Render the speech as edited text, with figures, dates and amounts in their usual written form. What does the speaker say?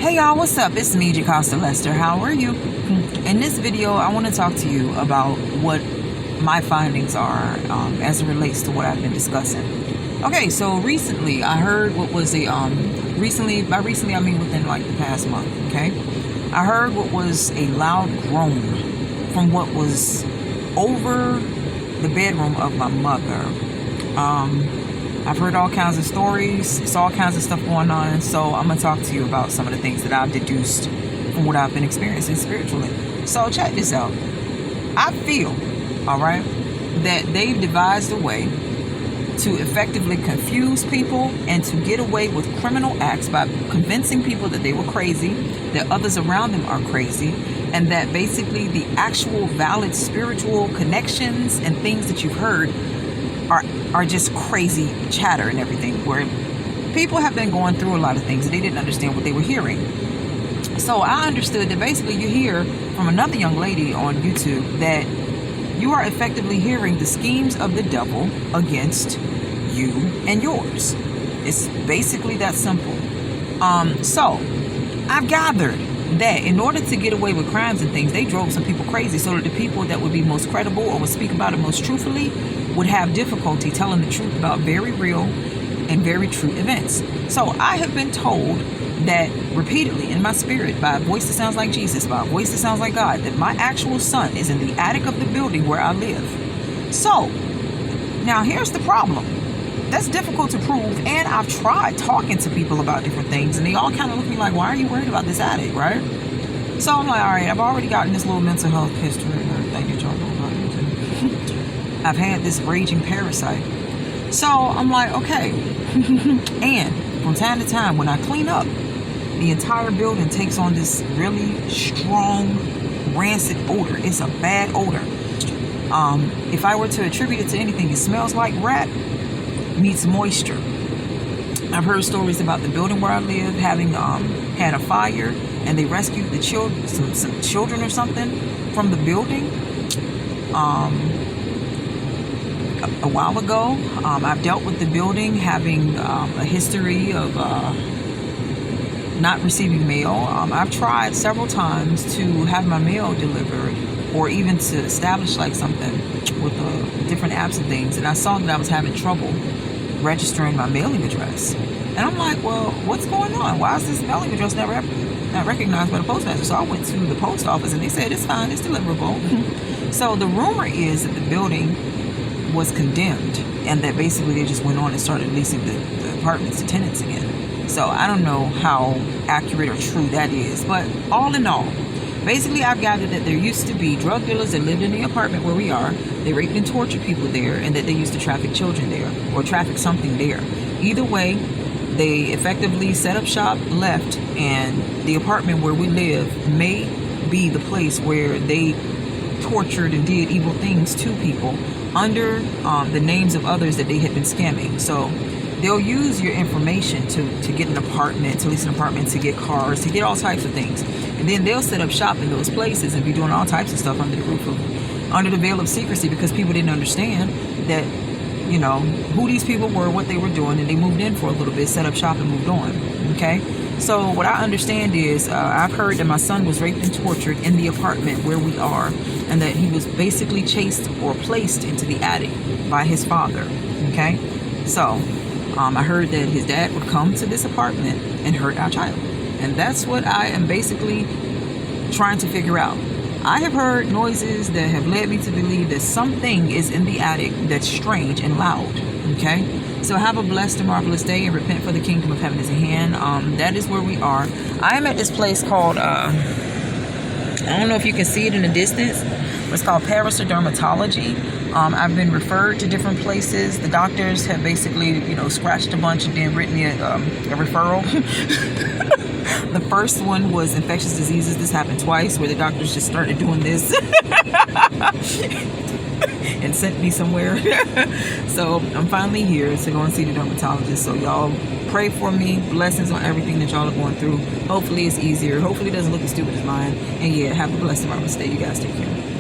Hey y'all, what's up? It's me, Jacasta Lester. How are you? In this video, I want to talk to you about what my findings are as it relates to what I've been discussing. Okay, so recently I heard what was a by recently I mean within like the past month. Okay, I heard what was a loud groan from what was over the bedroom of my mother. I've heard all kinds of stories. It's all kinds of stuff going on. So I'm going to talk to you about some of the things that I've deduced from what I've been experiencing spiritually. So check this out. I feel, all right, that they've devised a way to effectively confuse people and to get away with criminal acts by convincing people that they were crazy, that others around them are crazy, and that basically the actual valid spiritual connections and things that you've heard are just crazy chatter and everything, where people have been going through a lot of things and they didn't understand what they were hearing. So I understood that basically you hear from another young lady on YouTube that you are effectively hearing the schemes of the devil against you and yours. It's basically that simple. So I've gathered that in order to get away with crimes and things, they drove some people crazy so that the people that would be most credible or would speak about it most truthfully would have difficulty telling the truth about very real and very true events. So I have been told that repeatedly in my spirit, by a voice that sounds like Jesus, by a voice that sounds like God, that my actual son is in the attic of the building where I live. So now here's the problem. That's difficult to prove, and I've tried talking to people about different things, and they all kind of look at me like, why are you worried about this attic, right? So I'm like, all right, I've already gotten this little mental health history and everything that y'all know about it. I've had this raging parasite. So I'm like, okay. And from time to time, when I clean up, the entire building takes on this really strong, rancid odor. It's a bad odor. If I were to attribute it to anything, it smells like rat meets moisture. I've heard stories about the building where I live having had a fire, and they rescued the children, some children or something from the building. A while ago, I've dealt with the building having a history of not receiving mail. I've tried several times to have my mail delivered, or even to establish like something with different apps and things, and I saw that I was having trouble registering my mailing address. And I'm like, well, what's going on? Why is this mailing address not recognized by the postmaster? So I went to the post office and they said it's fine, it's deliverable. So the rumor is that the building was condemned and that basically they just went on and started leasing the apartments to tenants again. So I don't know how accurate or true that is, but all in all, basically I've gathered that there used to be drug dealers that lived in the apartment where we are. They raped and tortured people there, and that they used to traffic children there, or traffic something there. Either way, they effectively set up shop, left, and the apartment where we live may be the place where they tortured and did evil things to people under the names of others that they had been scamming. So they'll use your information to get an apartment, to lease an apartment, to get cars, to get all types of things. And then they'll set up shop in those places and be doing all types of stuff under the veil of secrecy, because people didn't understand that, you know, who these people were, what they were doing, and they moved in for a little bit, set up shop, and moved on. Okay? So what I understand is I've heard that my son was raped and tortured in the apartment where we are, and that he was basically chased or placed into the attic by his father. Okay? So I heard that his dad would come to this apartment and hurt our child. And that's what I am basically trying to figure out. I have heard noises that have led me to believe that something is in the attic that's strange and loud. Okay? So have a blessed and marvelous day, and repent, for the kingdom of heaven is at hand. That is where we are. I am at this place called, I don't know if you can see it in the distance. It's called Dermatology. I've been referred to different places. The doctors have basically, scratched a bunch and then written me a referral. The first one was infectious diseases. This happened twice, where the doctors just started doing this and sent me somewhere. So I'm finally here to go and see the dermatologist. So y'all pray for me. Blessings on everything that y'all are going through. Hopefully it's easier. Hopefully it doesn't look as stupid as mine. And yeah, have a blessed and marvelous day. You guys take care.